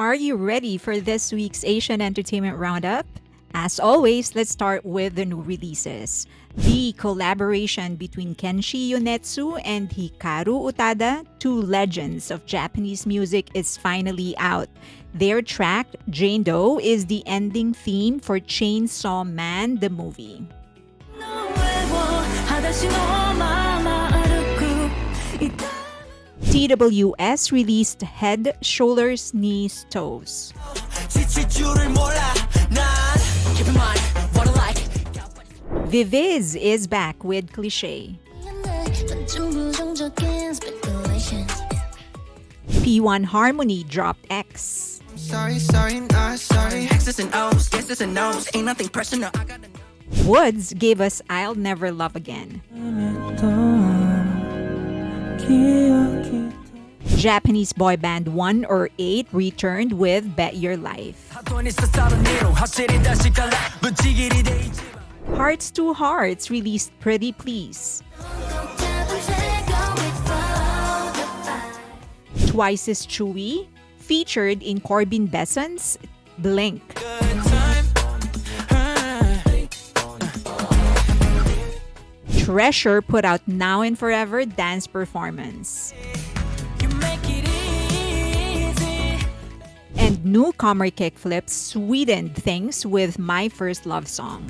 Are you ready for this week's Asian Entertainment Roundup? As always, let's start with the new releases. The collaboration between Kenshi Yonetsu and Hikaru Utada, two legends of Japanese music, is finally out. Their track, Jane Doe, is the ending theme for Chainsaw Man, the movie. TWS released Head, Shoulders, Knees, Toes. Viviz is back with Cliché. P1 Harmony dropped X. Sorry, not sorry. X's and O's, yeses and no's. Ain't nothing personal. I got Woods gave us I'll Never Love Again. Japanese boy band 1or8 returned with Bet Your Life. Hearts to Hearts released Pretty Please. Twice's Chewy featured in Corbin Besson's Blink. Treasure put out Now and Forever dance performance. And newcomer Kickflip sweetened things with My First Love Song.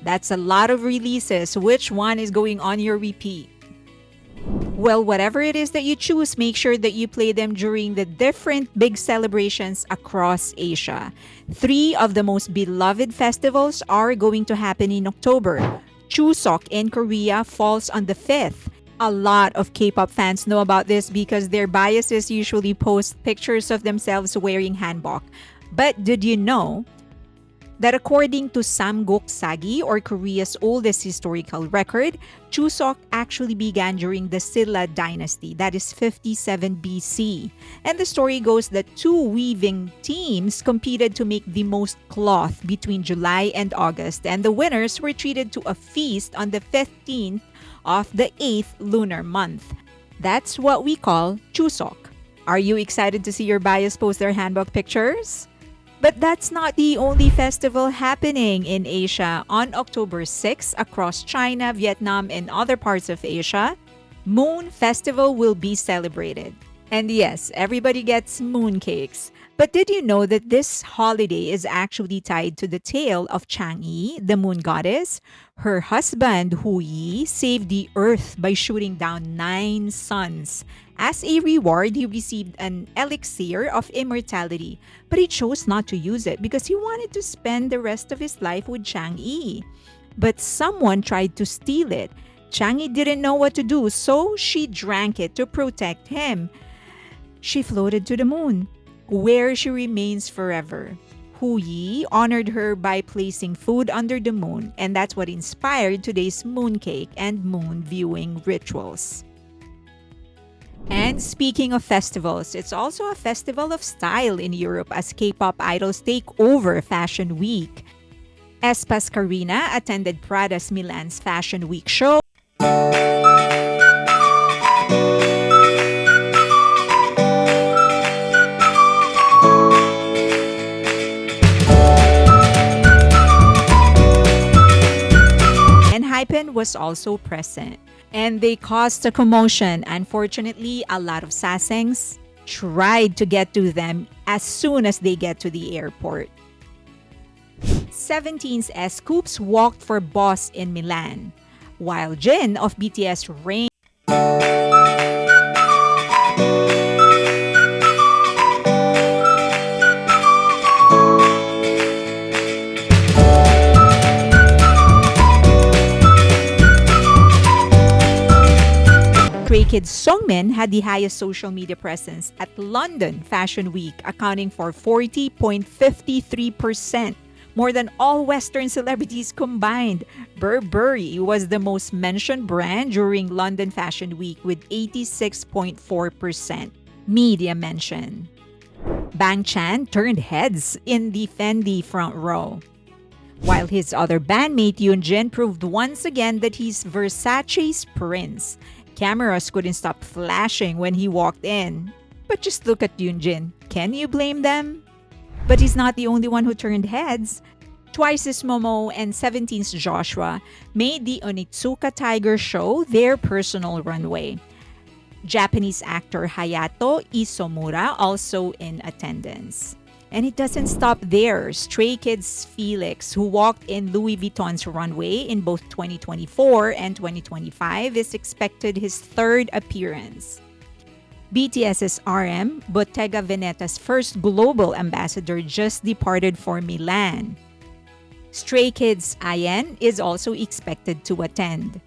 That's a lot of releases. Which one is going on your repeat? Well, whatever it is that you choose, make sure that you play them during the different big celebrations across Asia. 3 of the most beloved festivals are going to happen in October. Chuseok in Korea falls on the 5th. A lot of K-pop fans know about this because their biases usually post pictures of themselves wearing hanbok. But did you know that according to Samguk Sagi, or Korea's oldest historical record, Chuseok actually began during the Silla dynasty, that is 57 BC. And the story goes that 2 weaving teams competed to make the most cloth between July and August, and the winners were treated to a feast on the 15th of the 8th lunar month. That's what we call Chuseok. Are you excited to see your bias post their hanbok pictures? But that's not the only festival happening in Asia. On October 6, across China, Vietnam, and other parts of Asia, Moon Festival will be celebrated. And yes, everybody gets mooncakes. But did you know that this holiday is actually tied to the tale of Chang'e, the moon goddess? Her husband, Hu Yi, saved the earth by shooting down 9 suns. As a reward, he received an elixir of immortality, but he chose not to use it because he wanted to spend the rest of his life with Chang'e. But someone tried to steal it. Chang'e didn't know what to do, so she drank it to protect him. She floated to the moon, where she remains forever. Hu Yi honored her by placing food under the moon, and that's what inspired today's mooncake and moon viewing rituals. And speaking of festivals, it's also a festival of style in Europe as K-pop idols take over Fashion Week. Espas Karina attended Prada's Milan's Fashion Week show. And Hypen was also present. And they caused a commotion. Unfortunately, a lot of sasaengs tried to get to them as soon as they get to the airport. 17's S-Coups walked for Boss in Milan, while Jin of BTS reigned. Stray Kids Songmin had the highest social media presence at London Fashion Week, accounting for 40.53%, more than all Western celebrities combined. Burberry was the most mentioned brand during London Fashion Week with 86.4% media mention. Bang Chan turned heads in the Fendi front row, while his other bandmate Yoonjin proved once again that he's Versace's prince. Cameras couldn't stop flashing when he walked in. But just look at Yoonjin. Can you blame them? But he's not the only one who turned heads. Twice's Momo and 17's Joshua made the Onitsuka Tiger show their personal runway. Japanese actor Hayato Isomura also in attendance. And it doesn't stop there. Stray Kids Felix, who walked in Louis Vuitton's runway in both 2024 and 2025, is expected his third appearance. BTS's RM, Bottega Veneta's first global ambassador, just departed for Milan. Stray Kids IN is also expected to attend.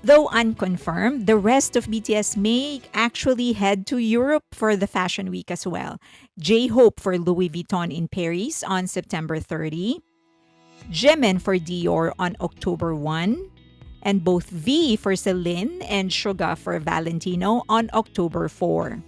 Though unconfirmed, the rest of BTS may actually head to Europe for the Fashion Week as well. J-Hope for Louis Vuitton in Paris on September 30, Jimin for Dior on October 1, and both V for Celine and Suga for Valentino on October 4.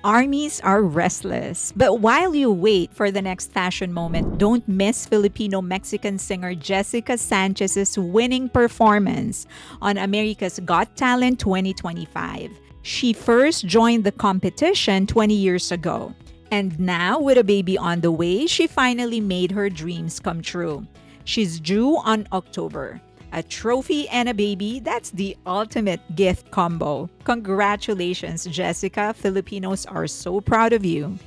Armies are restless. But while you wait for the next fashion moment, don't miss Filipino-Mexican singer Jessica Sanchez's winning performance on America's Got Talent 2025. She first joined the competition 20 years ago. And now, with a baby on the way, she finally made her dreams come true. She's due on October. A trophy and a baby, that's the ultimate gift combo. Congratulations, Jessica. Filipinos are so proud of you.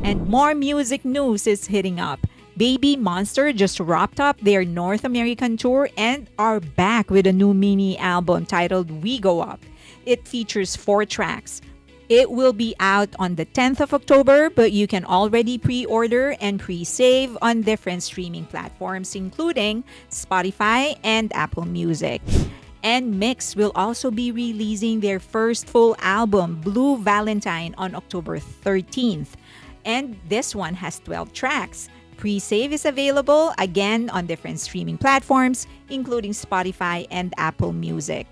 And more music news is hitting up. Baby Monster just wrapped up their North American tour and are back with a new mini album titled We Go Up. It features 4 tracks. It will be out on the 10th of October, but you can already pre-order and pre-save on different streaming platforms, including Spotify and Apple Music. And Mix will also be releasing their first full album, Blue Valentine, on October 13th. And this one has 12 tracks. Pre-save is available again on different streaming platforms, including Spotify and Apple Music.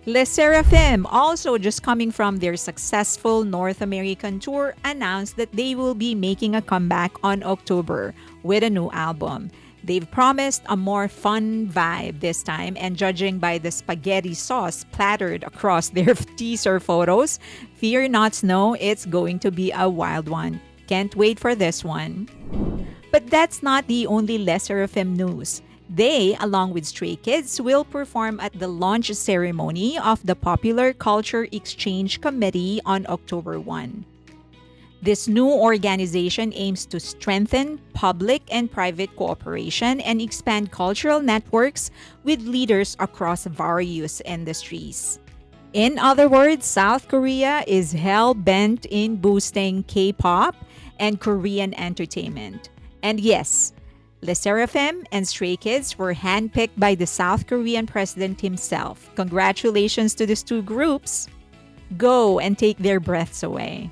Les Seraphim, also just coming from their successful North American tour, announced that they will be making a comeback on October with a new album. They've promised a more fun vibe this time, and judging by the spaghetti sauce plattered across their teaser photos, fear not Snow, it's going to be a wild one. Can't wait for this one. But that's not the only Les Seraphim news. They, along with Stray Kids, will perform at the launch ceremony of the Popular Culture Exchange Committee on October 1. This new organization aims to strengthen public and private cooperation and expand cultural networks with leaders across various industries. In other words, South Korea is hell-bent in boosting K-pop and Korean entertainment. And yes, Les Seraphim and Stray Kids were handpicked by the South Korean president himself. Congratulations to these two groups. Go and take their breaths away.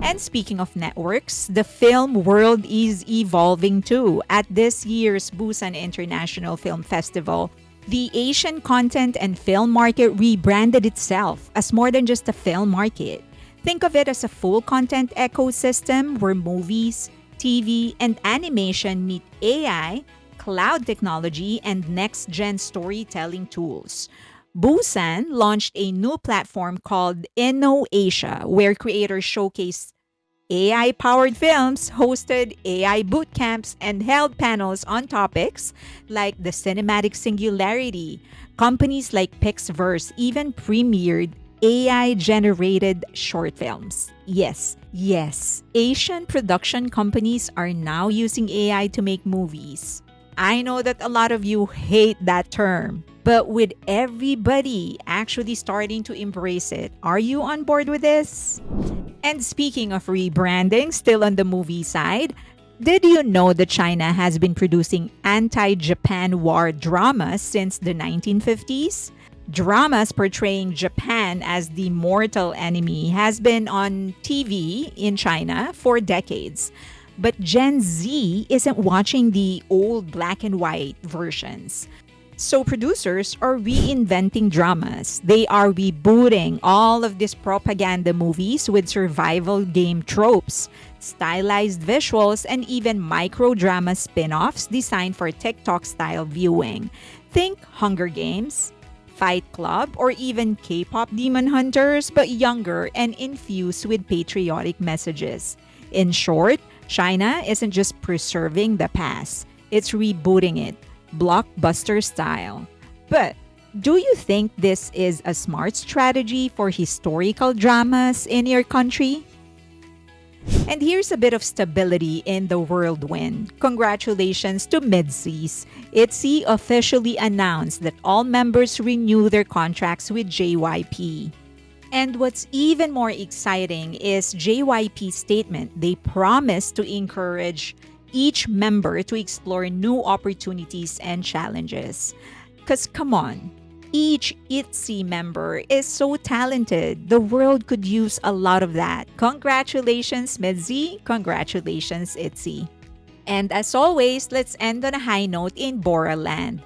And speaking of networks, the film world is evolving too. At this year's Busan International Film Festival, the Asian content and film market rebranded itself as more than just a film market. Think of it as a full content ecosystem where movies, TV, and animation meet AI, cloud technology, and next-gen storytelling tools. Busan launched a new platform called InnoAsia, where creators showcase AI-powered films, hosted AI boot camps, and held panels on topics like the cinematic singularity. Companies like Pixverse even premiered AI-generated short films. Yes, Asian production companies are now using AI to make movies. I know that a lot of you hate that term, but with everybody actually starting to embrace it, are you on board with this? And speaking of rebranding, still on the movie side, did you know that China has been producing anti-Japan war dramas since the 1950s? Dramas portraying Japan as the mortal enemy has been on TV in China for decades. But Gen Z isn't watching the old black and white versions. So producers are reinventing dramas. They are rebooting all of these propaganda movies with survival game tropes, stylized visuals, and even micro-drama spin-offs designed for TikTok-style viewing. Think Hunger Games, Fight Club, or even K-pop Demon Hunters, but younger and infused with patriotic messages. In short, China isn't just preserving the past, it's rebooting it, blockbuster style. But do you think this is a smart strategy for historical dramas in your country? And here's a bit of stability in the whirlwind. Congratulations to Midseas. ITZY officially announced that all members renew their contracts with JYP. And what's even more exciting is JYP's statement. They promise to encourage each member to explore new opportunities and challenges. Because come on, each ITZY member is so talented. The world could use a lot of that. Congratulations, Midzy. Congratulations, ITZY. And as always, let's end on a high note in Boraland.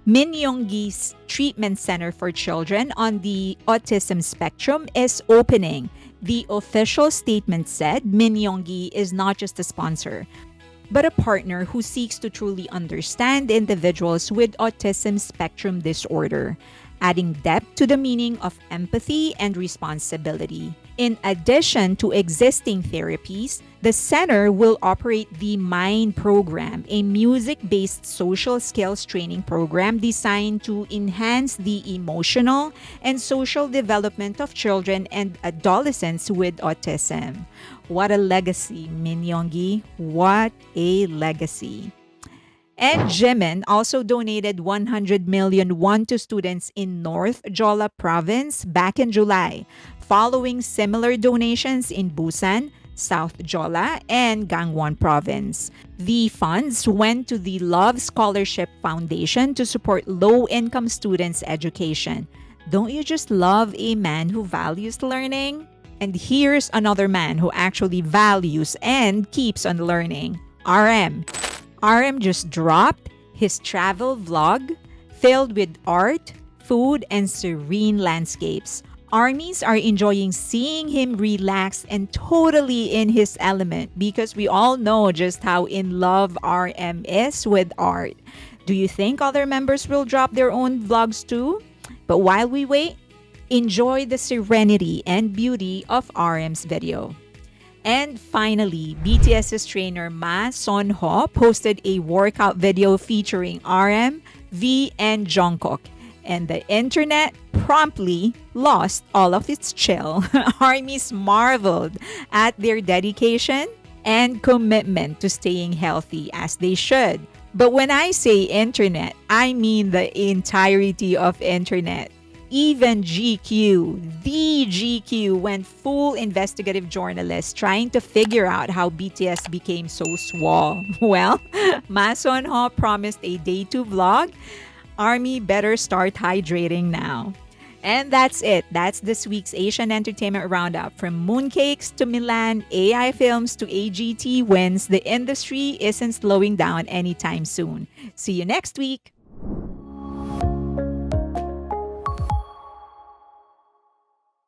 Min Yoongi's treatment center for children on the autism spectrum is opening. The official statement said Min Yoongi is not just a sponsor, but a partner who seeks to truly understand individuals with autism spectrum disorder, adding depth to the meaning of empathy and responsibility. In addition to existing therapies, the center will operate the MIND program, a music-based social skills training program designed to enhance the emotional and social development of children and adolescents with autism. What a legacy, Min Yoongi. What a legacy. And Jimin also donated 100 million won to students in North Jeolla province back in July, following similar donations in Busan, South Jeolla, and Gangwon province. The funds went to the Love Scholarship Foundation to support low-income students' education. Don't you just love a man who values learning? And here's another man who actually values and keeps on learning. RM. RM just dropped his travel vlog filled with art, food, and serene landscapes. Armies are enjoying seeing him relaxed and totally in his element because we all know just how in love RM is with art. Do you think other members will drop their own vlogs too? But while we wait, enjoy the serenity and beauty of RM's video. And finally, BTS's trainer Ma Son-ho posted a workout video featuring RM, V, and Jungkook. And the internet promptly lost all of its chill. Armies marveled at their dedication and commitment to staying healthy as they should. But when I say internet, I mean the entirety of internet. Even GQ, the GQ, went full investigative journalist trying to figure out how BTS became so swole. Well, Ma Son-ho promised a day 2 vlog. Army better start hydrating now. And that's it. That's this week's Asian Entertainment Roundup. From mooncakes to Milan, AI films to AGT wins, the industry isn't slowing down anytime soon. See you next week.